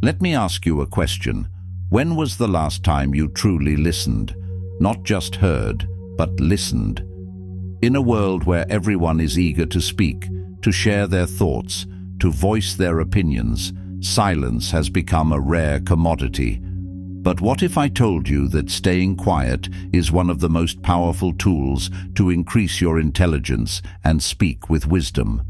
Let me ask you a question. When was the last time you truly listened? Not just heard, but listened. In a world where everyone is eager to speak, to share their thoughts, to voice their opinions, silence has become a rare commodity. But what if I told you that staying quiet is one of the most powerful tools to increase your intelligence and speak with wisdom?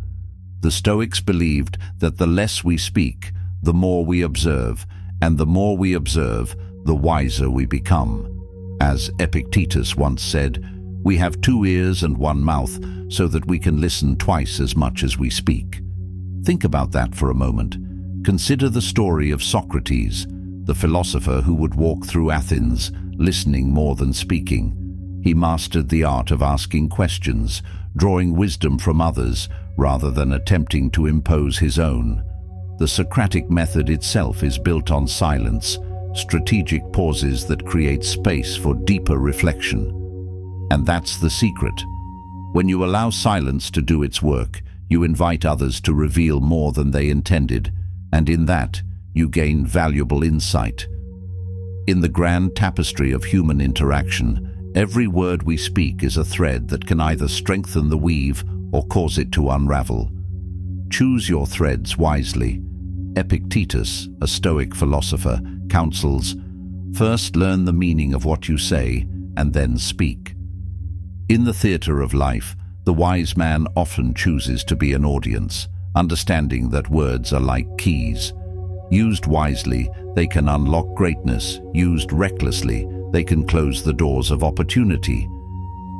The Stoics believed that the less we speak, the more we observe, and the more we observe, the wiser we become. As Epictetus once said, "We have 2 ears and 1 mouth so that we can listen twice as much as we speak." Think about that for a moment. Consider the story of Socrates, the philosopher who would walk through Athens, listening more than speaking. He mastered the art of asking questions, drawing wisdom from others rather than attempting to impose his own. The Socratic method itself is built on silence, strategic pauses that create space for deeper reflection. And that's the secret. When you allow silence to do its work, you invite others to reveal more than they intended, and in that, you gain valuable insight. In the grand tapestry of human interaction, every word we speak is a thread that can either strengthen the weave or cause it to unravel. Choose your threads wisely. Epictetus, a Stoic philosopher, counsels, "First learn the meaning of what you say, and then speak." In the theater of life, the wise man often chooses to be an audience, understanding that words are like keys. Used wisely, they can unlock greatness. Used recklessly, they can close the doors of opportunity.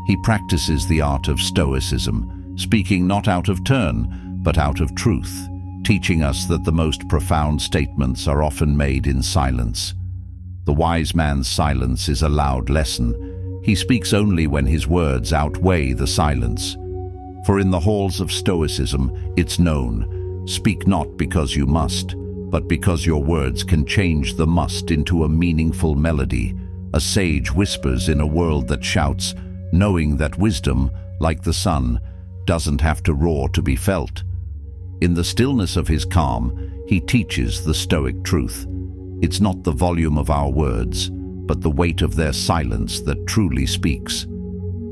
He practices the art of Stoicism, speaking not out of turn, but out of truth, teaching us that the most profound statements are often made in silence. The wise man's silence is a loud lesson. He speaks only when his words outweigh the silence. For in the halls of Stoicism, it's known, speak not because you must, but because your words can change the must into a meaningful melody. A sage whispers in a world that shouts, knowing that wisdom, like the sun, doesn't have to roar to be felt. In the stillness of his calm, he teaches the Stoic truth. It's not the volume of our words, but the weight of their silence that truly speaks.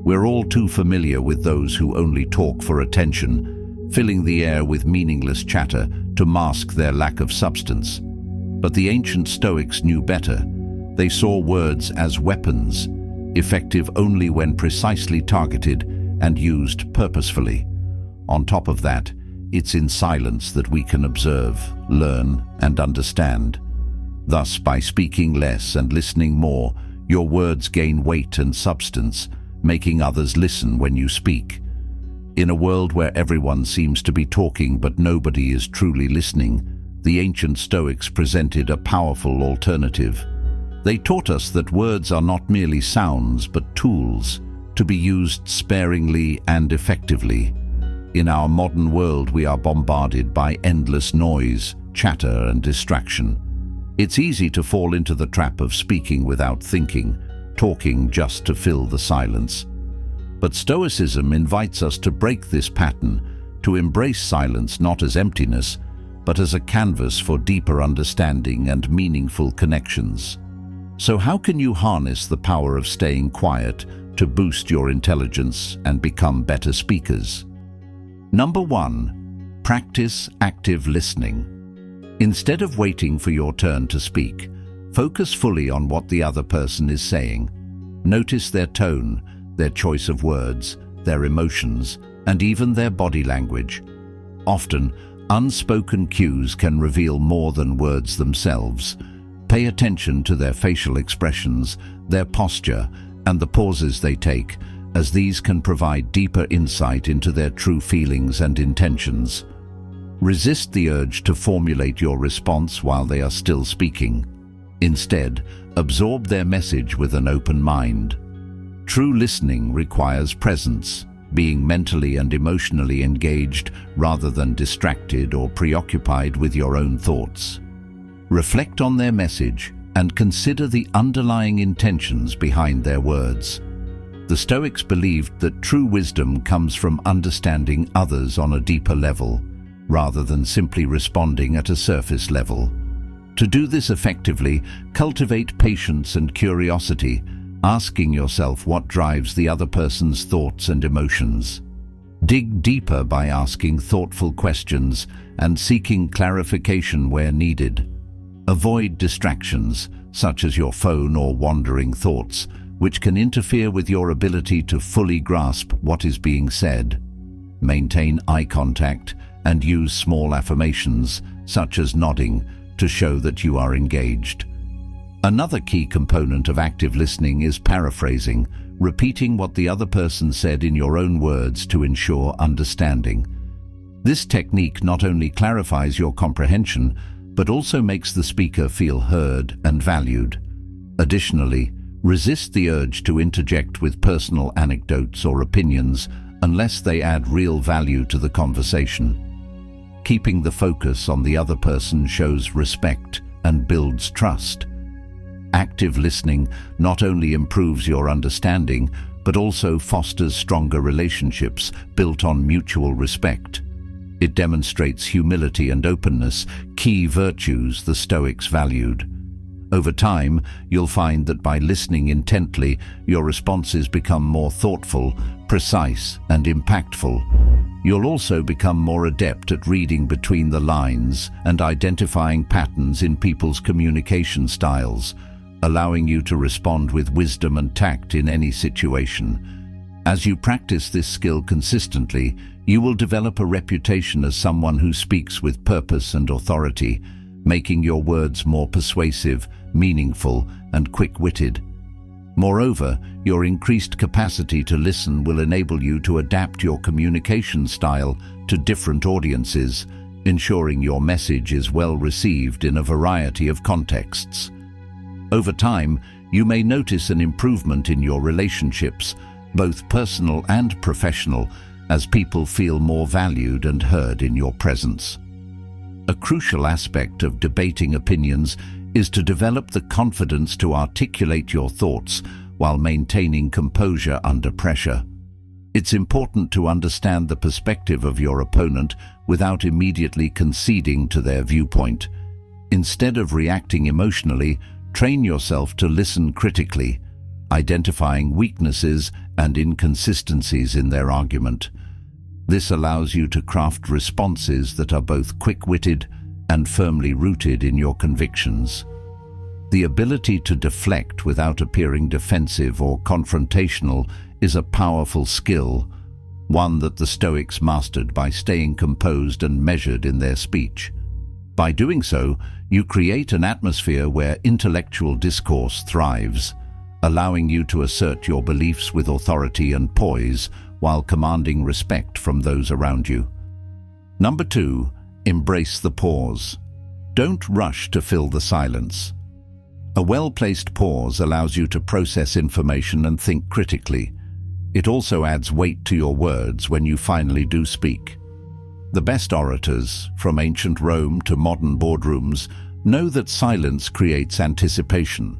We're all too familiar with those who only talk for attention, filling the air with meaningless chatter to mask their lack of substance. But the ancient Stoics knew better. They saw words as weapons, effective only when precisely targeted and used purposefully. On top of that, it's in silence that we can observe, learn, and understand. Thus, by speaking less and listening more, your words gain weight and substance, making others listen when you speak. In a world where everyone seems to be talking but nobody is truly listening, the ancient Stoics presented a powerful alternative. They taught us that words are not merely sounds but tools, to be used sparingly and effectively. In our modern world, we are bombarded by endless noise, chatter, and distraction. It's easy to fall into the trap of speaking without thinking, talking just to fill the silence. But Stoicism invites us to break this pattern, to embrace silence not as emptiness, but as a canvas for deeper understanding and meaningful connections. So how can you harness the power of staying quiet to boost your intelligence and become better speakers? Number 1, practice active listening. Instead of waiting for your turn to speak, focus fully on what the other person is saying. Notice their tone, their choice of words, their emotions, and even their body language. Often, unspoken cues can reveal more than words themselves. Pay attention to their facial expressions, their posture, and the pauses they take, as these can provide deeper insight into their true feelings and intentions. Resist the urge to formulate your response while they are still speaking. Instead, absorb their message with an open mind. True listening requires presence, being mentally and emotionally engaged rather than distracted or preoccupied with your own thoughts. Reflect on their message and consider the underlying intentions behind their words. The Stoics believed that true wisdom comes from understanding others on a deeper level, rather than simply responding at a surface level. To do this effectively, cultivate patience and curiosity, asking yourself what drives the other person's thoughts and emotions. Dig deeper by asking thoughtful questions and seeking clarification where needed. Avoid distractions, such as your phone or wandering thoughts, which can interfere with your ability to fully grasp what is being said. Maintain eye contact and use small affirmations, such as nodding, to show that you are engaged. Another key component of active listening is paraphrasing, repeating what the other person said in your own words to ensure understanding. This technique not only clarifies your comprehension, but also makes the speaker feel heard and valued. Additionally, resist the urge to interject with personal anecdotes or opinions unless they add real value to the conversation. Keeping the focus on the other person shows respect and builds trust. Active listening not only improves your understanding, but also fosters stronger relationships built on mutual respect. It demonstrates humility and openness, key virtues the Stoics valued. Over time, you'll find that by listening intently, your responses become more thoughtful, precise, and impactful. You'll also become more adept at reading between the lines and identifying patterns in people's communication styles, allowing you to respond with wisdom and tact in any situation. As you practice this skill consistently, you will develop a reputation as someone who speaks with purpose and authority, making your words more persuasive, meaningful, and quick-witted. Moreover, your increased capacity to listen will enable you to adapt your communication style to different audiences, ensuring your message is well received in a variety of contexts. Over time, you may notice an improvement in your relationships, both personal and professional, as people feel more valued and heard in your presence. A crucial aspect of debating opinions is to develop the confidence to articulate your thoughts while maintaining composure under pressure. It's important to understand the perspective of your opponent without immediately conceding to their viewpoint. Instead of reacting emotionally, train yourself to listen critically, identifying weaknesses and inconsistencies in their argument. This allows you to craft responses that are both quick-witted and firmly rooted in your convictions. The ability to deflect without appearing defensive or confrontational is a powerful skill, one that the Stoics mastered by staying composed and measured in their speech. By doing so, you create an atmosphere where intellectual discourse thrives, allowing you to assert your beliefs with authority and poise while commanding respect from those around you. Number 2, embrace the pause. Don't rush to fill the silence. A well-placed pause allows you to process information and think critically. It also adds weight to your words when you finally do speak. The best orators, from ancient Rome to modern boardrooms, know that silence creates anticipation.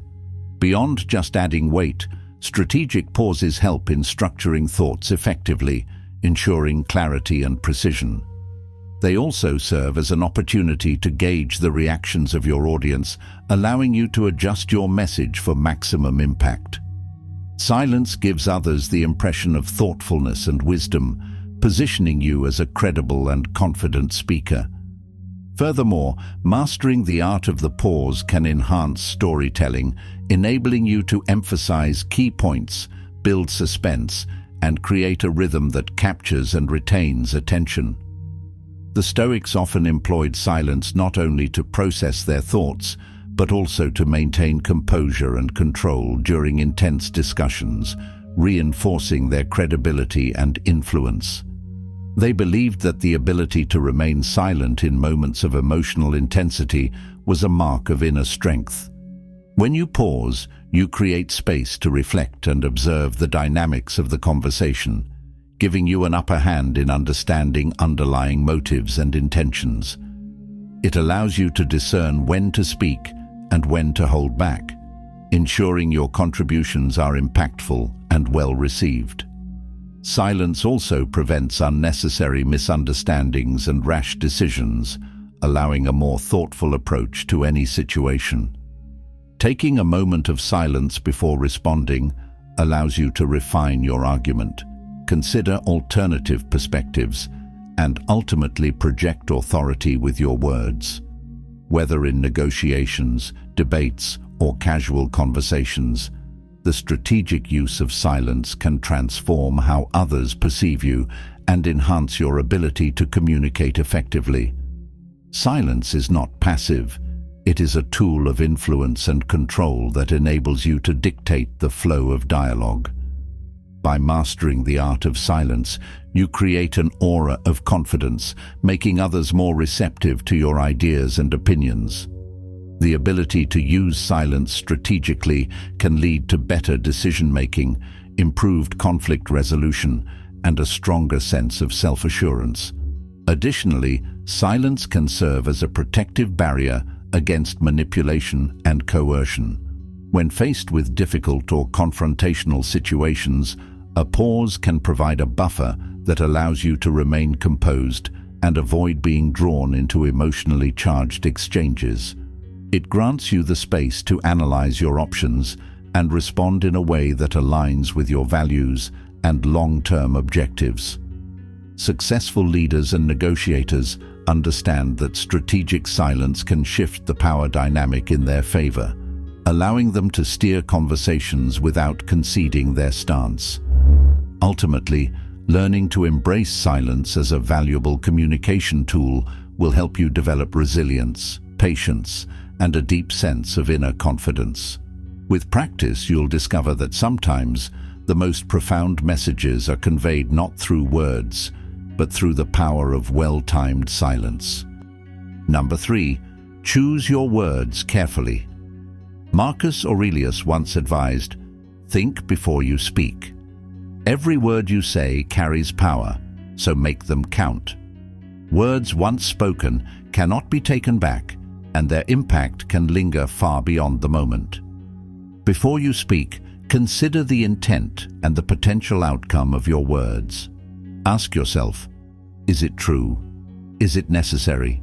Beyond just adding weight, strategic pauses help in structuring thoughts effectively, ensuring clarity and precision. They also serve as an opportunity to gauge the reactions of your audience, allowing you to adjust your message for maximum impact. Silence gives others the impression of thoughtfulness and wisdom, positioning you as a credible and confident speaker. Furthermore, mastering the art of the pause can enhance storytelling, enabling you to emphasize key points, build suspense, and create a rhythm that captures and retains attention. The Stoics often employed silence not only to process their thoughts, but also to maintain composure and control during intense discussions, reinforcing their credibility and influence. They believed that the ability to remain silent in moments of emotional intensity was a mark of inner strength. When you pause, you create space to reflect and observe the dynamics of the conversation, giving you an upper hand in understanding underlying motives and intentions. It allows you to discern when to speak and when to hold back, ensuring your contributions are impactful and well received. Silence also prevents unnecessary misunderstandings and rash decisions, allowing a more thoughtful approach to any situation. Taking a moment of silence before responding allows you to refine your argument, consider alternative perspectives, and ultimately project authority with your words. Whether in negotiations, debates, or casual conversations, the strategic use of silence can transform how others perceive you and enhance your ability to communicate effectively. Silence is not passive. It is a tool of influence and control that enables you to dictate the flow of dialogue. By mastering the art of silence, you create an aura of confidence, making others more receptive to your ideas and opinions. The ability to use silence strategically can lead to better decision-making, improved conflict resolution, and a stronger sense of self-assurance. Additionally, silence can serve as a protective barrier against manipulation and coercion. When faced with difficult or confrontational situations, a pause can provide a buffer that allows you to remain composed and avoid being drawn into emotionally charged exchanges. It grants you the space to analyze your options and respond in a way that aligns with your values and long-term objectives. Successful leaders and negotiators understand that strategic silence can shift the power dynamic in their favor, allowing them to steer conversations without conceding their stance. Ultimately, learning to embrace silence as a valuable communication tool will help you develop resilience, patience, and a deep sense of inner confidence. With practice, you'll discover that sometimes the most profound messages are conveyed not through words, but through the power of well-timed silence. Number 3, choose your words carefully. Marcus Aurelius once advised, "Think before you speak." Every word you say carries power, so make them count. Words once spoken cannot be taken back, and their impact can linger far beyond the moment. Before you speak, consider the intent and the potential outcome of your words. Ask yourself, is it true? Is it necessary?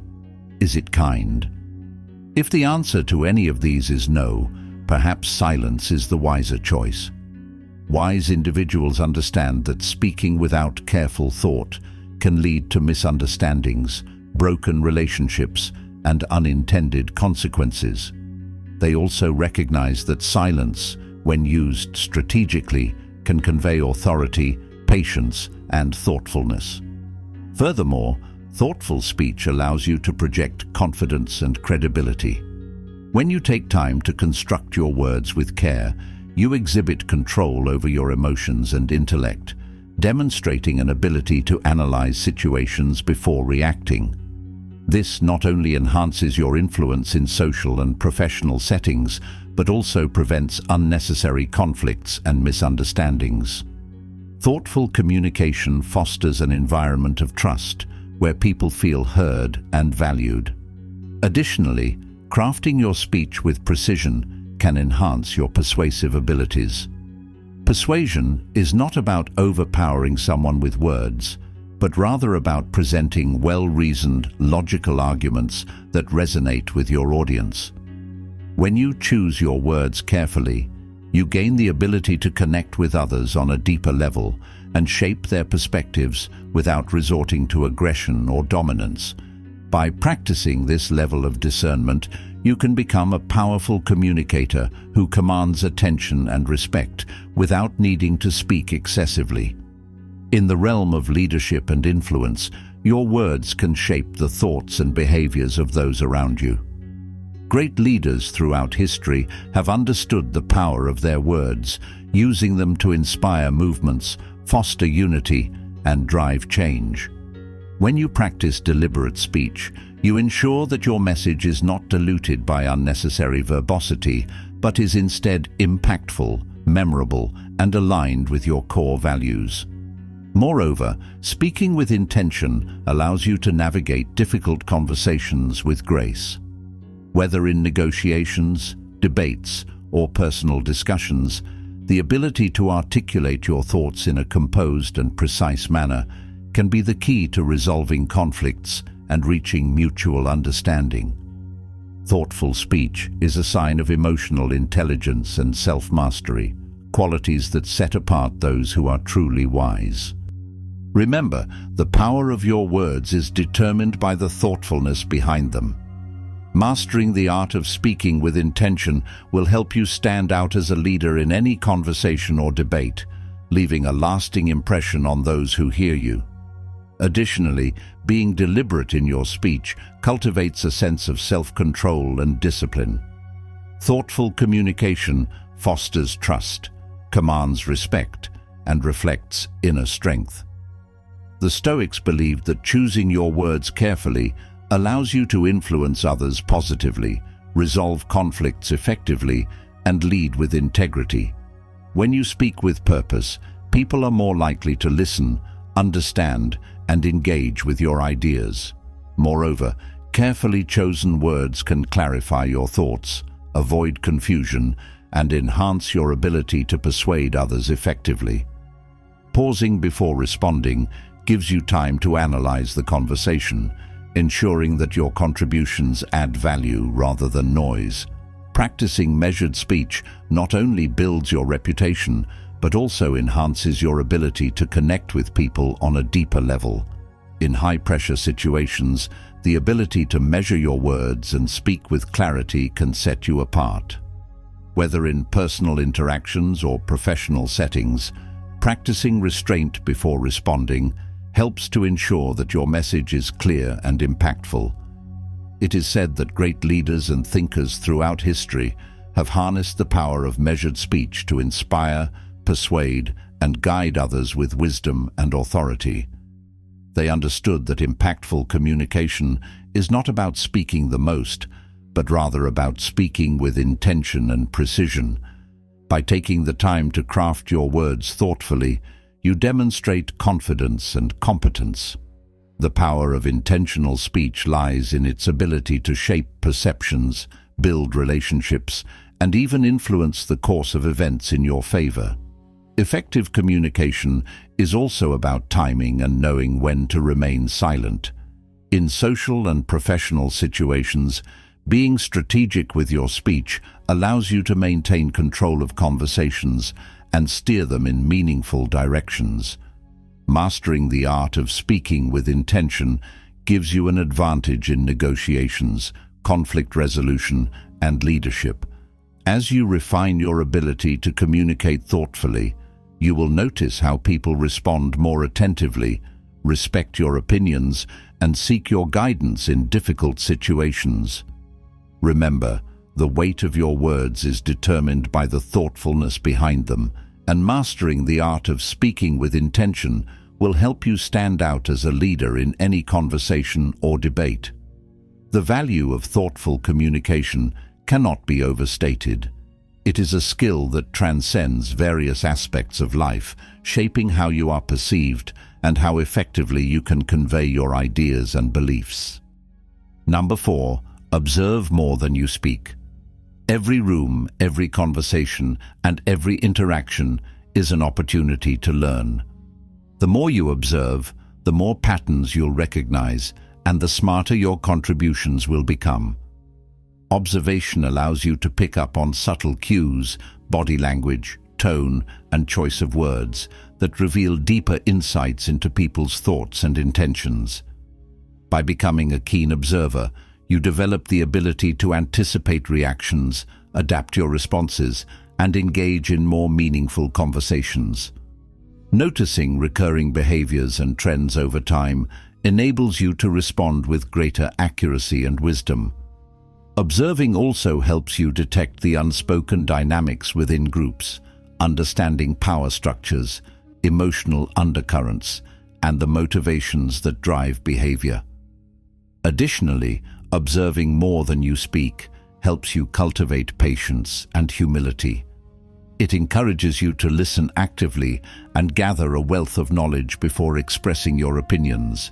Is it kind? If the answer to any of these is no, perhaps silence is the wiser choice. Wise individuals understand that speaking without careful thought can lead to misunderstandings, broken relationships, and unintended consequences. They also recognize that silence, when used strategically, can convey authority, patience, and thoughtfulness. Furthermore, thoughtful speech allows you to project confidence and credibility. When you take time to construct your words with care, you exhibit control over your emotions and intellect, demonstrating an ability to analyze situations before reacting. This not only enhances your influence in social and professional settings, but also prevents unnecessary conflicts and misunderstandings. Thoughtful communication fosters an environment of trust, where people feel heard and valued. Additionally, crafting your speech with precision can enhance your persuasive abilities. Persuasion is not about overpowering someone with words, but rather about presenting well-reasoned, logical arguments that resonate with your audience. When you choose your words carefully, you gain the ability to connect with others on a deeper level and shape their perspectives without resorting to aggression or dominance. By practicing this level of discernment, you can become a powerful communicator who commands attention and respect without needing to speak excessively. In the realm of leadership and influence, your words can shape the thoughts and behaviors of those around you. Great leaders throughout history have understood the power of their words, using them to inspire movements, foster unity, and drive change. When you practice deliberate speech, you ensure that your message is not diluted by unnecessary verbosity, but is instead impactful, memorable, and aligned with your core values. Moreover, speaking with intention allows you to navigate difficult conversations with grace. Whether in negotiations, debates, or personal discussions, the ability to articulate your thoughts in a composed and precise manner can be the key to resolving conflicts and reaching mutual understanding. Thoughtful speech is a sign of emotional intelligence and self-mastery, qualities that set apart those who are truly wise. Remember, the power of your words is determined by the thoughtfulness behind them. Mastering the art of speaking with intention will help you stand out as a leader in any conversation or debate, leaving a lasting impression on those who hear you. Additionally, being deliberate in your speech cultivates a sense of self-control and discipline. Thoughtful communication fosters trust, commands respect, and reflects inner strength. The Stoics believed that choosing your words carefully allows you to influence others positively, resolve conflicts effectively, and lead with integrity. When you speak with purpose, people are more likely to listen, understand, and engage with your ideas. Moreover, carefully chosen words can clarify your thoughts, avoid confusion, and enhance your ability to persuade others effectively. Pausing before responding gives you time to analyze the conversation, ensuring that your contributions add value rather than noise. Practicing measured speech not only builds your reputation, but also enhances your ability to connect with people on a deeper level. In high-pressure situations, the ability to measure your words and speak with clarity can set you apart. Whether in personal interactions or professional settings, practicing restraint before responding helps to ensure that your message is clear and impactful. It is said that great leaders and thinkers throughout history have harnessed the power of measured speech to inspire, persuade, and guide others with wisdom and authority. They understood that impactful communication is not about speaking the most, but rather about speaking with intention and precision. By taking the time to craft your words thoughtfully, you demonstrate confidence and competence. The power of intentional speech lies in its ability to shape perceptions, build relationships, and even influence the course of events in your favor. Effective communication is also about timing and knowing when to remain silent. In social and professional situations, being strategic with your speech allows you to maintain control of conversations and steer them in meaningful directions. Mastering the art of speaking with intention gives you an advantage in negotiations, conflict resolution, and leadership. As you refine your ability to communicate thoughtfully, you will notice how people respond more attentively, respect your opinions, and seek your guidance in difficult situations. Remember, the weight of your words is determined by the thoughtfulness behind them, and mastering the art of speaking with intention will help you stand out as a leader in any conversation or debate. The value of thoughtful communication cannot be overstated. It is a skill that transcends various aspects of life, shaping how you are perceived and how effectively you can convey your ideas and beliefs. Number 4, observe more than you speak. Every room, every conversation, and every interaction is an opportunity to learn. The more you observe, the more patterns you'll recognize, and the smarter your contributions will become. Observation allows you to pick up on subtle cues, body language, tone, and choice of words that reveal deeper insights into people's thoughts and intentions. By becoming a keen observer, you develop the ability to anticipate reactions, adapt your responses, and engage in more meaningful conversations. Noticing recurring behaviors and trends over time enables you to respond with greater accuracy and wisdom. Observing also helps you detect the unspoken dynamics within groups, understanding power structures, emotional undercurrents, and the motivations that drive behavior. Additionally, observing more than you speak helps you cultivate patience and humility. It encourages you to listen actively and gather a wealth of knowledge before expressing your opinions.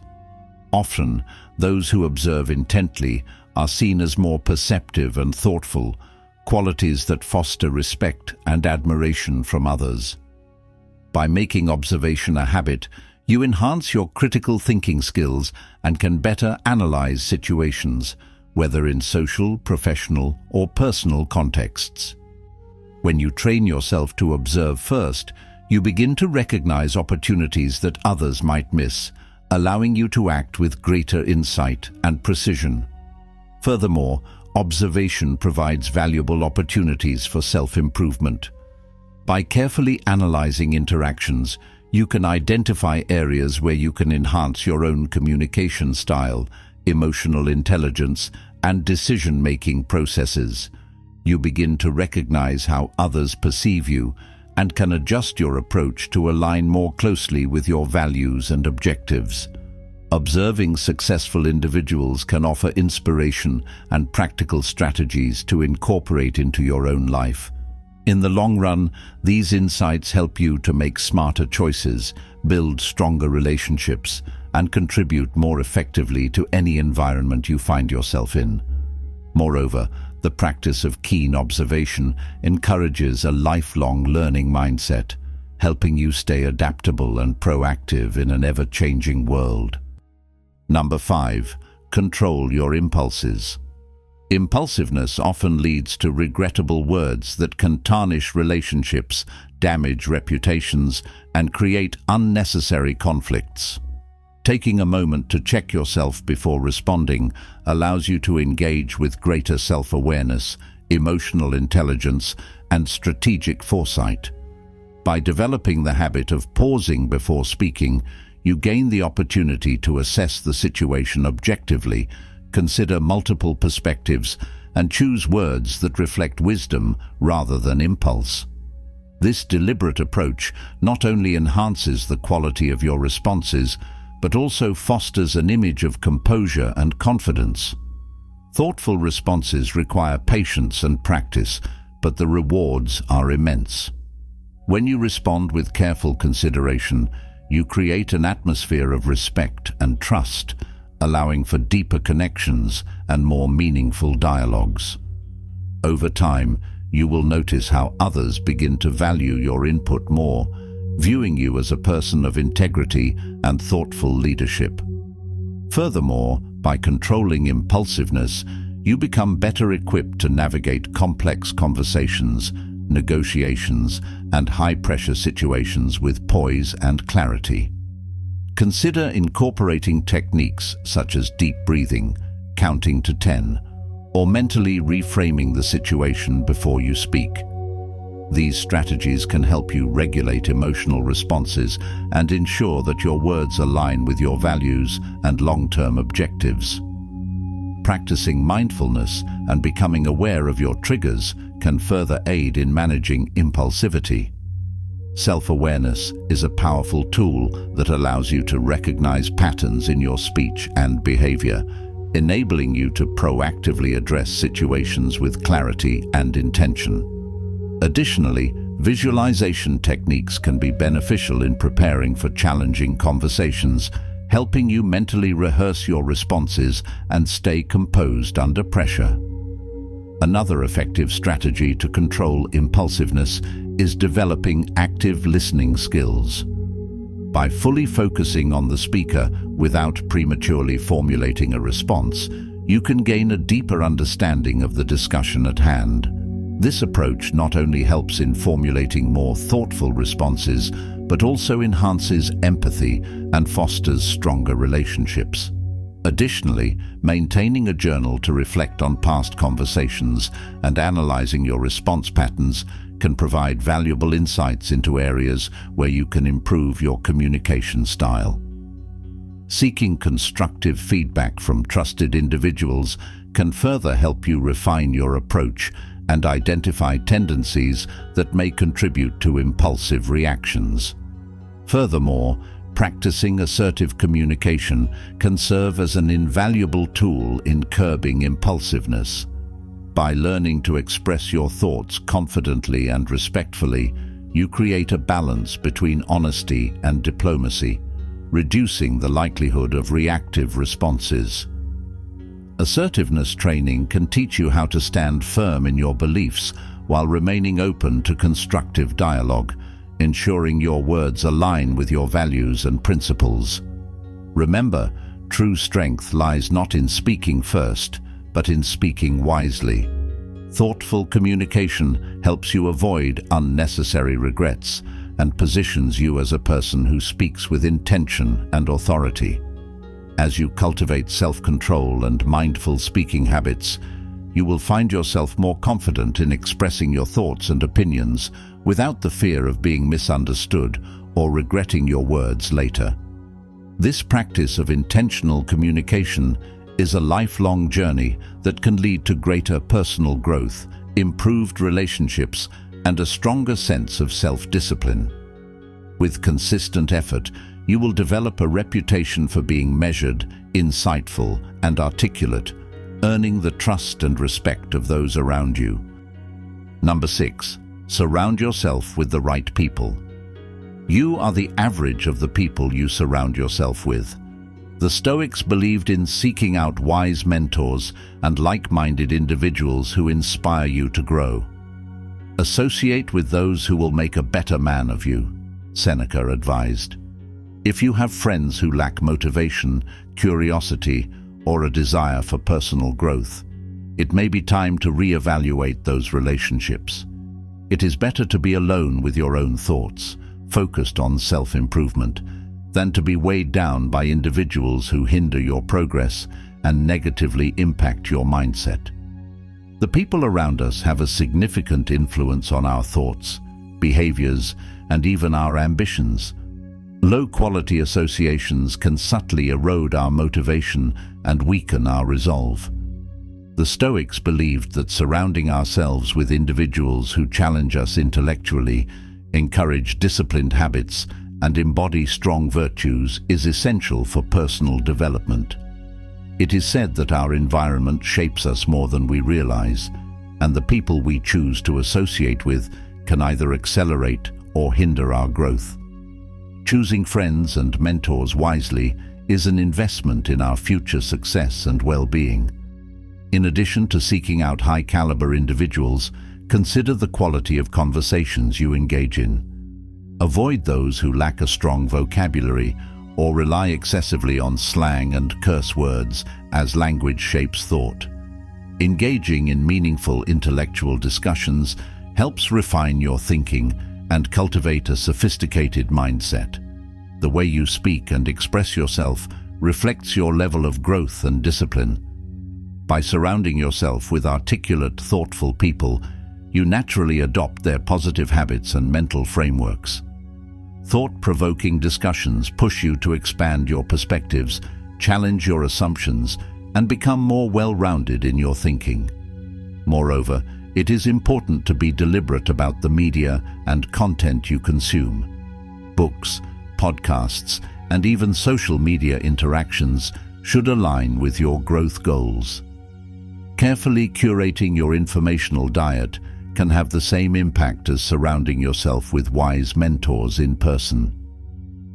Often, those who observe intently are seen as more perceptive and thoughtful, qualities that foster respect and admiration from others. By making observation a habit, You enhance your critical thinking skills and can better analyze situations, whether in social, professional, or personal contexts. When you train yourself to observe first, you begin to recognize opportunities that others might miss, allowing you to act with greater insight and precision. Furthermore, observation provides valuable opportunities for self-improvement. By carefully analyzing interactions, you can identify areas where you can enhance your own communication style, emotional intelligence, and decision-making processes. You begin to recognize how others perceive you and can adjust your approach to align more closely with your values and objectives. Observing successful individuals can offer inspiration and practical strategies to incorporate into your own life. In the long run, these insights help you to make smarter choices, build stronger relationships, and contribute more effectively to any environment you find yourself in. Moreover, the practice of keen observation encourages a lifelong learning mindset, helping you stay adaptable and proactive in an ever-changing world. Number 5. Control your impulses. Impulsiveness often leads to regrettable words that can tarnish relationships, damage reputations, and create unnecessary conflicts. Taking a moment to check yourself before responding allows you to engage with greater self-awareness, emotional intelligence, and strategic foresight. By developing the habit of pausing before speaking, you gain the opportunity to assess the situation objectively, consider multiple perspectives, and choose words that reflect wisdom rather than impulse. This deliberate approach not only enhances the quality of your responses, but also fosters an image of composure and confidence. Thoughtful responses require patience and practice, but the rewards are immense. When you respond with careful consideration, you create an atmosphere of respect and trust, allowing for deeper connections and more meaningful dialogues. Over time, you will notice how others begin to value your input more, viewing you as a person of integrity and thoughtful leadership. Furthermore, by controlling impulsiveness, you become better equipped to navigate complex conversations, negotiations, and high-pressure situations with poise and clarity. Consider incorporating techniques such as deep breathing, counting to 10, or mentally reframing the situation before you speak. These strategies can help you regulate emotional responses and ensure that your words align with your values and long-term objectives. Practicing mindfulness and becoming aware of your triggers can further aid in managing impulsivity. Self-awareness is a powerful tool that allows you to recognize patterns in your speech and behavior, enabling you to proactively address situations with clarity and intention. Additionally, visualization techniques can be beneficial in preparing for challenging conversations, helping you mentally rehearse your responses and stay composed under pressure. Another effective strategy to control impulsiveness is developing active listening skills. By fully focusing on the speaker without prematurely formulating a response, you can gain a deeper understanding of the discussion at hand. This approach not only helps in formulating more thoughtful responses, but also enhances empathy and fosters stronger relationships. Additionally, maintaining a journal to reflect on past conversations and analyzing your response patterns can provide valuable insights into areas where you can improve your communication style. Seeking constructive feedback from trusted individuals can further help you refine your approach and identify tendencies that may contribute to impulsive reactions. Furthermore, practicing assertive communication can serve as an invaluable tool in curbing impulsiveness. By learning to express your thoughts confidently and respectfully, you create a balance between honesty and diplomacy, reducing the likelihood of reactive responses. Assertiveness training can teach you how to stand firm in your beliefs while remaining open to constructive dialogue, ensuring your words align with your values and principles. Remember, true strength lies not in speaking first, but in speaking wisely. Thoughtful communication helps you avoid unnecessary regrets and positions you as a person who speaks with intention and authority. As you cultivate self-control and mindful speaking habits, you will find yourself more confident in expressing your thoughts and opinions without the fear of being misunderstood or regretting your words later. This practice of intentional communication is a lifelong journey that can lead to greater personal growth, improved relationships, and a stronger sense of self-discipline. With consistent effort, you will develop a reputation for being measured, insightful, and articulate, earning the trust and respect of those around you. Number 6. Surround yourself with the right people. You are the average of the people you surround yourself with. The Stoics believed in seeking out wise mentors and like-minded individuals who inspire you to grow. Associate with those who will make a better man of you, Seneca advised. If you have friends who lack motivation, curiosity, or a desire for personal growth, it may be time to reevaluate those relationships. It is better to be alone with your own thoughts, focused on self-improvement, than to be weighed down by individuals who hinder your progress and negatively impact your mindset. The people around us have a significant influence on our thoughts, behaviors, and even our ambitions. Low-quality associations can subtly erode our motivation and weaken our resolve. The Stoics believed that surrounding ourselves with individuals who challenge us intellectually, encourage disciplined habits, and embody strong virtues is essential for personal development. It is said that our environment shapes us more than we realize, and the people we choose to associate with can either accelerate or hinder our growth. Choosing friends and mentors wisely is an investment in our future success and well-being. In addition to seeking out high-caliber individuals, consider the quality of conversations you engage in. Avoid those who lack a strong vocabulary or rely excessively on slang and curse words, as language shapes thought. Engaging in meaningful intellectual discussions helps refine your thinking and cultivate a sophisticated mindset. The way you speak and express yourself reflects your level of growth and discipline. By surrounding yourself with articulate, thoughtful people, you naturally adopt their positive habits and mental frameworks. Thought-provoking discussions push you to expand your perspectives, challenge your assumptions, and become more well-rounded in your thinking. Moreover, it is important to be deliberate about the media and content you consume. Books, podcasts, and even social media interactions should align with your growth goals. Carefully curating your informational diet can have the same impact as surrounding yourself with wise mentors in person.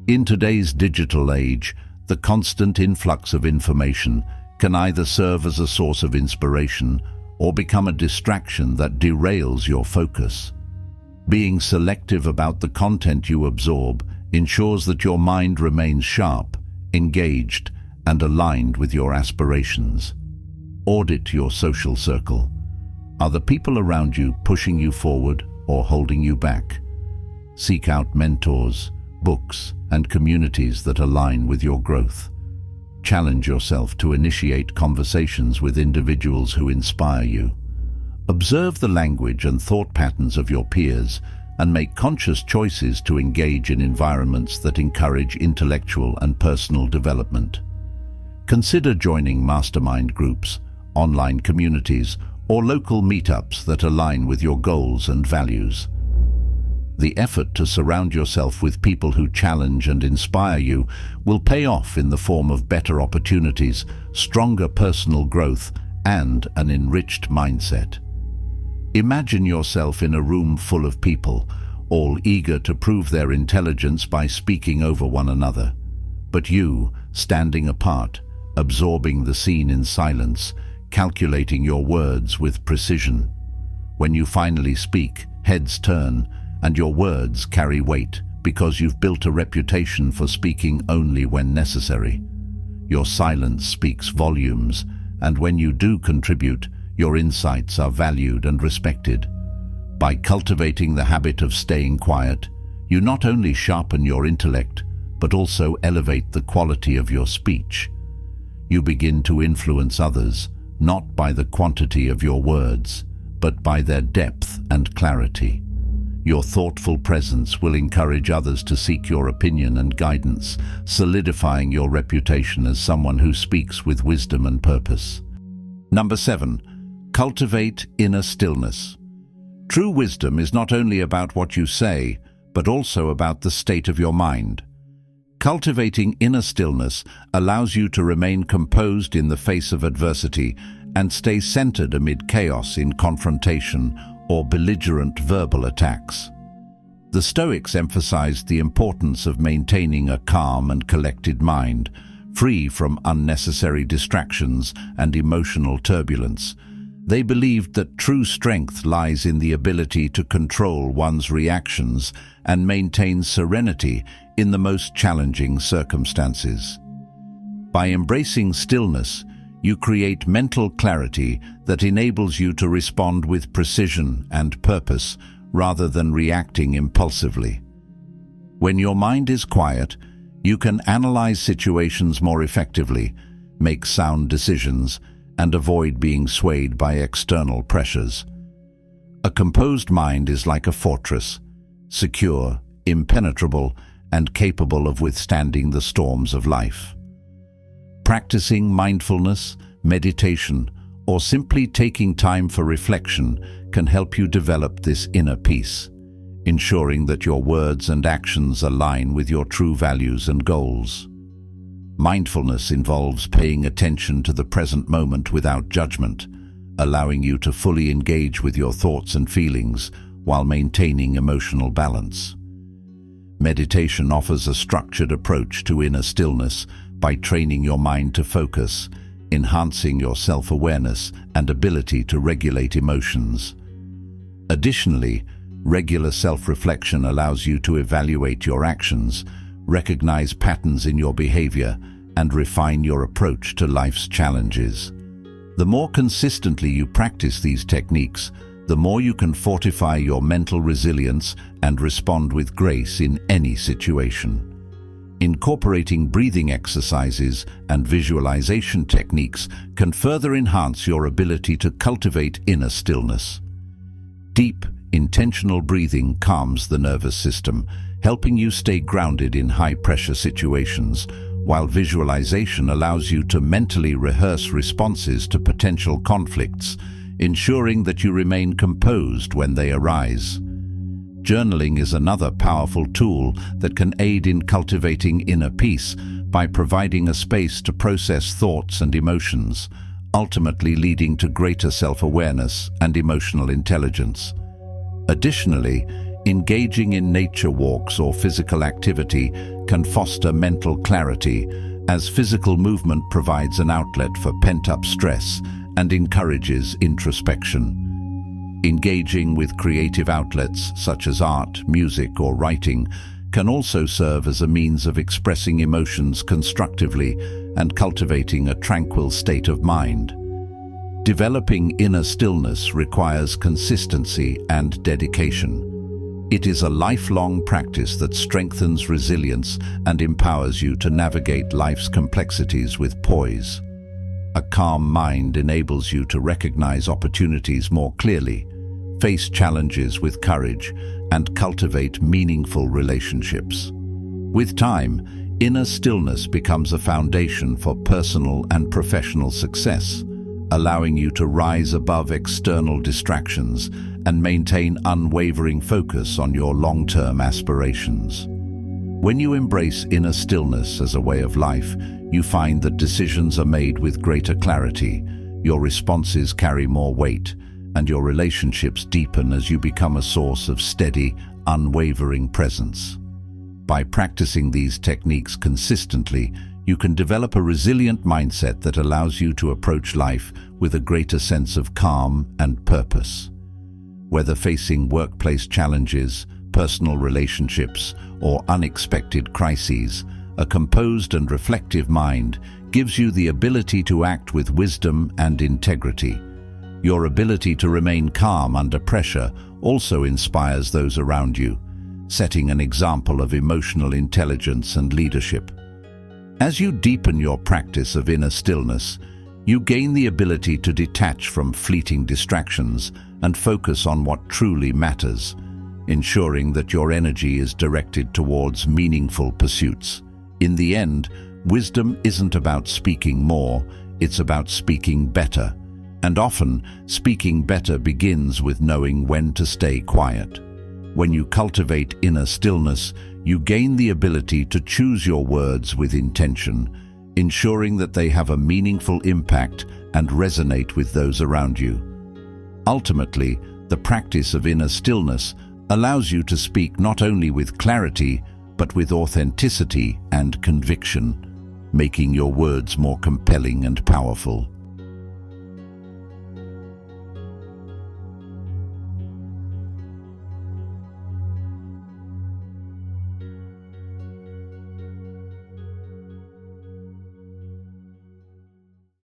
In today's digital age, the constant influx of information can either serve as a source of inspiration or become a distraction that derails your focus. Being selective about the content you absorb ensures that your mind remains sharp, engaged, and aligned with your aspirations. Audit your social circle. Are the people around you pushing you forward or holding you back? Seek out mentors, books, and communities that align with your growth. Challenge yourself to initiate conversations with individuals who inspire you. Observe the language and thought patterns of your peers and make conscious choices to engage in environments that encourage intellectual and personal development. Consider joining mastermind groups, online communities, or local meetups that align with your goals and values. The effort to surround yourself with people who challenge and inspire you will pay off in the form of better opportunities, stronger personal growth, and an enriched mindset. Imagine yourself in a room full of people, all eager to prove their intelligence by speaking over one another. But you, standing apart, absorbing the scene in silence, calculating your words with precision. When you finally speak, heads turn, and your words carry weight because you've built a reputation for speaking only when necessary. Your silence speaks volumes, and when you do contribute, your insights are valued and respected. By cultivating the habit of staying quiet, you not only sharpen your intellect, but also elevate the quality of your speech. You begin to influence others, not by the quantity of your words, but by their depth and clarity. Your thoughtful presence will encourage others to seek your opinion and guidance, solidifying your reputation as someone who speaks with wisdom and purpose. Number 7. Cultivate inner stillness. True wisdom is not only about what you say, but also about the state of your mind. Cultivating inner stillness allows you to remain composed in the face of adversity and stay centered amid chaos in confrontation or belligerent verbal attacks. The Stoics emphasized the importance of maintaining a calm and collected mind, free from unnecessary distractions and emotional turbulence. They believed that true strength lies in the ability to control one's reactions and maintain serenity in the most challenging circumstances. By embracing stillness, you create mental clarity that enables you to respond with precision and purpose rather than reacting impulsively. When your mind is quiet, you can analyze situations more effectively, make sound decisions, and avoid being swayed by external pressures. A composed mind is like a fortress, secure, impenetrable, and capable of withstanding the storms of life. Practicing mindfulness, meditation, or simply taking time for reflection can help you develop this inner peace, ensuring that your words and actions align with your true values and goals. Mindfulness involves paying attention to the present moment without judgment, allowing you to fully engage with your thoughts and feelings while maintaining emotional balance. Meditation offers a structured approach to inner stillness by training your mind to focus, enhancing your self-awareness and ability to regulate emotions. Additionally, regular self-reflection allows you to evaluate your actions, recognize patterns in your behavior, and refine your approach to life's challenges. The more consistently you practice these techniques, the more you can fortify your mental resilience and respond with grace in any situation. Incorporating breathing exercises and visualization techniques can further enhance your ability to cultivate inner stillness. Deep, intentional breathing calms the nervous system, helping you stay grounded in high-pressure situations, while visualization allows you to mentally rehearse responses to potential conflicts, ensuring that you remain composed when they arise. Journaling is another powerful tool that can aid in cultivating inner peace by providing a space to process thoughts and emotions, ultimately leading to greater self-awareness and emotional intelligence. Additionally, engaging in nature walks or physical activity can foster mental clarity, as physical movement provides an outlet for pent-up stress and encourages introspection. Engaging with creative outlets such as art, music, or writing can also serve as a means of expressing emotions constructively and cultivating a tranquil state of mind. Developing inner stillness requires consistency and dedication. It is a lifelong practice that strengthens resilience and empowers you to navigate life's complexities with poise. A calm mind enables you to recognize opportunities more clearly, face challenges with courage, and cultivate meaningful relationships. With time, inner stillness becomes a foundation for personal and professional success, allowing you to rise above external distractions and maintain unwavering focus on your long-term aspirations. When you embrace inner stillness as a way of life, you find that decisions are made with greater clarity, your responses carry more weight, and your relationships deepen as you become a source of steady, unwavering presence. By practicing these techniques consistently, you can develop a resilient mindset that allows you to approach life with a greater sense of calm and purpose. Whether facing workplace challenges, personal relationships, or unexpected crises, a composed and reflective mind gives you the ability to act with wisdom and integrity. Your ability to remain calm under pressure also inspires those around you, setting an example of emotional intelligence and leadership. As you deepen your practice of inner stillness, you gain the ability to detach from fleeting distractions and focus on what truly matters, ensuring that your energy is directed towards meaningful pursuits. In the end, wisdom isn't about speaking more, it's about speaking better. And often, speaking better begins with knowing when to stay quiet. When you cultivate inner stillness, you gain the ability to choose your words with intention, ensuring that they have a meaningful impact and resonate with those around you. Ultimately, the practice of inner stillness allows you to speak not only with clarity, but with authenticity and conviction, making your words more compelling and powerful.